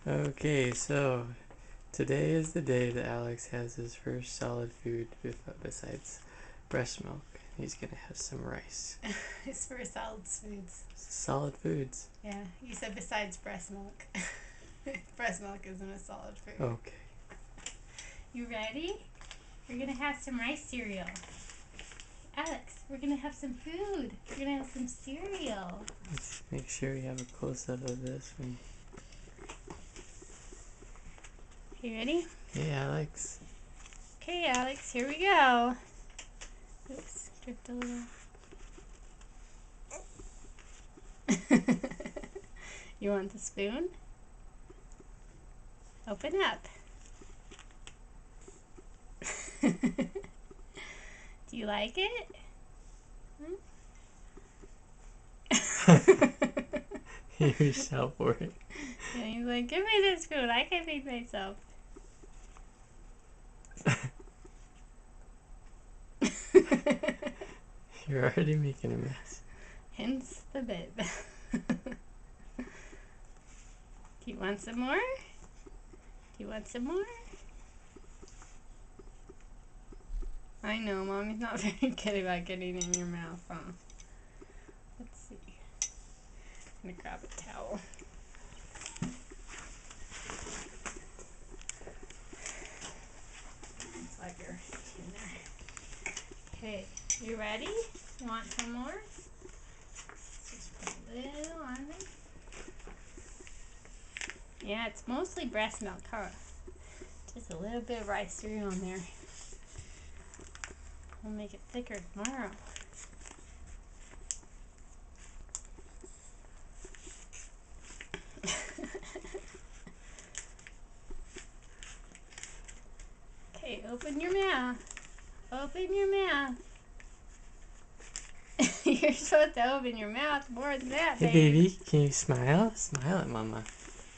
Okay, so today is the day that Alex has his first solid food besides breast milk. He's gonna have some rice. It's for solid foods. Solid foods. Yeah, you said besides breast milk. Breast milk isn't a solid food. Okay. You ready? We're gonna have some rice cereal. Alex, we're gonna have some food. We're gonna have some cereal. Let's make sure we have a close up of this one. You ready? Hey, Alex. Okay, Alex, here we go. Oops, dripped a little. You want the spoon? Open up. Do you like it? You're so boring. And he's like, give me the spoon. I can feed myself. You're already making a mess. Hence the bib. Do you want some more? Do you want some more? I know, Mommy's not very good about getting in your mouth, huh? Let's see. I'm gonna grab a towel. Slide your in there. Okay, you ready? You want some more? Just put a little on there. Yeah, it's mostly breast milk, huh? Just a little bit of rice cereal in there. We'll make it thicker tomorrow. Okay, open your mouth. Open your mouth. You're supposed to open your mouth more than that, Hey, babe. baby, can you smile? Smile at Mama.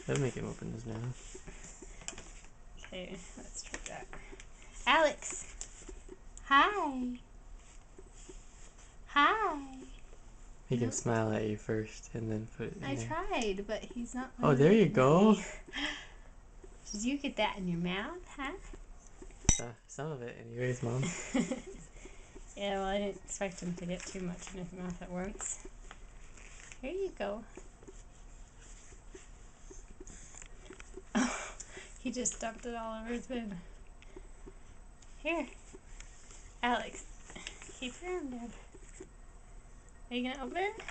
That'll make him open his mouth. Okay, let's try that. Alex. Hi. Hi. Make him Nope. smile at you first, and then put it in I there. tried, but he's not. Oh, really there you looking at go. me. Did you get that in your mouth, huh? Some of it, anyways, Mom. Yeah, well, I didn't expect him to get too much in his mouth at once. Here you go. Oh, he just dumped it all over his bed. Here. Alex, keep your arm down. Are you gonna open it?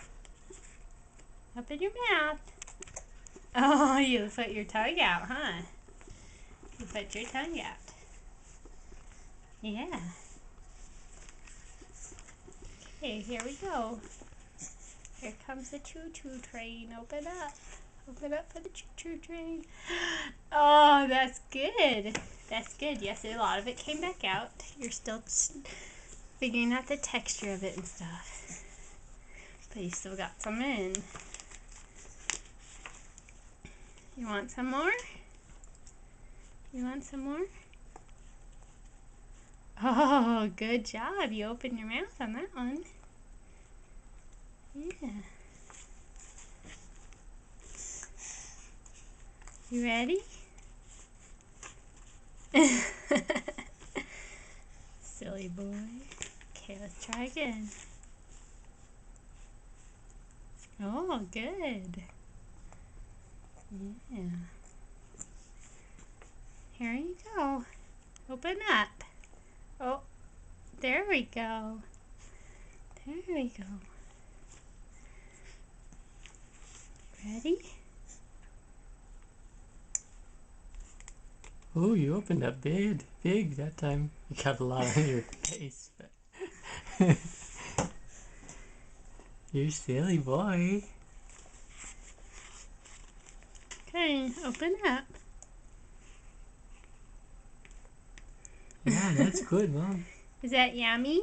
Open your mouth. Oh, you put your tongue out, huh? You put your tongue out. Yeah. Okay, here we go. Here comes the choo-choo train. Open up. Open up for the choo-choo train. Oh, that's good. That's good. Yes, a lot of it came back out. You're still figuring out the texture of it and stuff. But you still got some in. You want some more? You want some more? Oh, good job. You opened your mouth on that one. Yeah. You ready? Silly boy. Okay, let's try again. Oh, good. Yeah. Here you go. Open up. Oh, there we go. There we go. Ready? Oh, you opened up big that time. You got a lot on your face. But you're a silly boy. Okay, open up. Yeah, that's good, Mom. Is that yummy?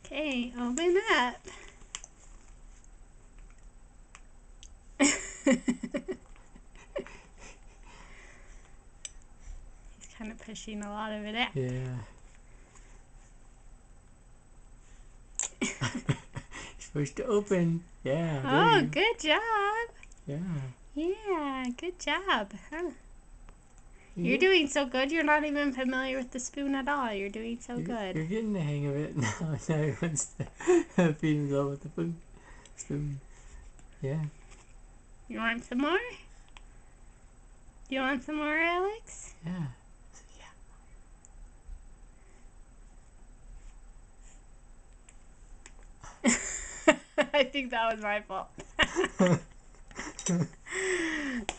Okay, open up. He's kind of pushing a lot of it out. Yeah. He's Push to open. Yeah. there Oh, you go. good job. Yeah. Yeah, good job. Huh? You're You- doing so good. You're not even familiar with the spoon at all. You're doing so You're good. getting the hang of it now. Now he wants to feed himself with the spoon. Yeah. You want some more? You want some more, Alex? Yeah. I think that was my fault.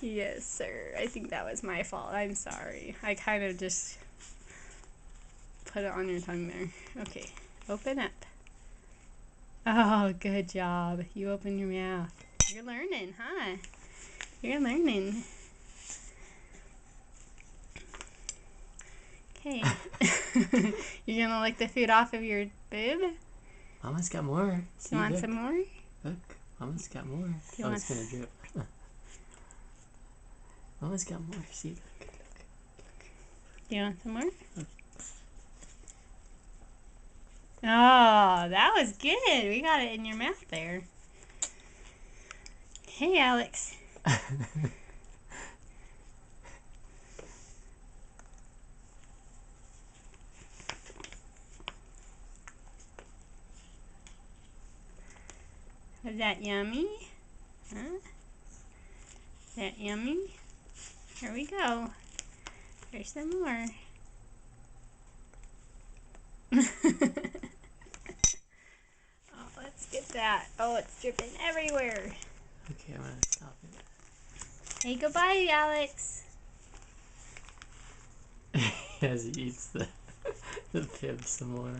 Yes, sir. I think that was my fault. I'm sorry. I kind of just put it on your tongue there. Okay, open up. Oh, good job. You open your mouth. You're learning, huh? You're learning. Okay. You're gonna lick the food off of your boob? Mama's got more. See, You want look. some more? Look. Mama's got more. You Oh, want- it's gonna drip. Mama's got more. See, look. Do you want some more? Oh, that was good. We got it in your mouth there. Hey, Alex. Is that yummy? Huh? Is that yummy? Here we go. There's some more. Oh, let's get that. Oh, it's dripping everywhere. Okay, I'm gonna stop it. Hey, goodbye, Alex. As he eats the bib some more.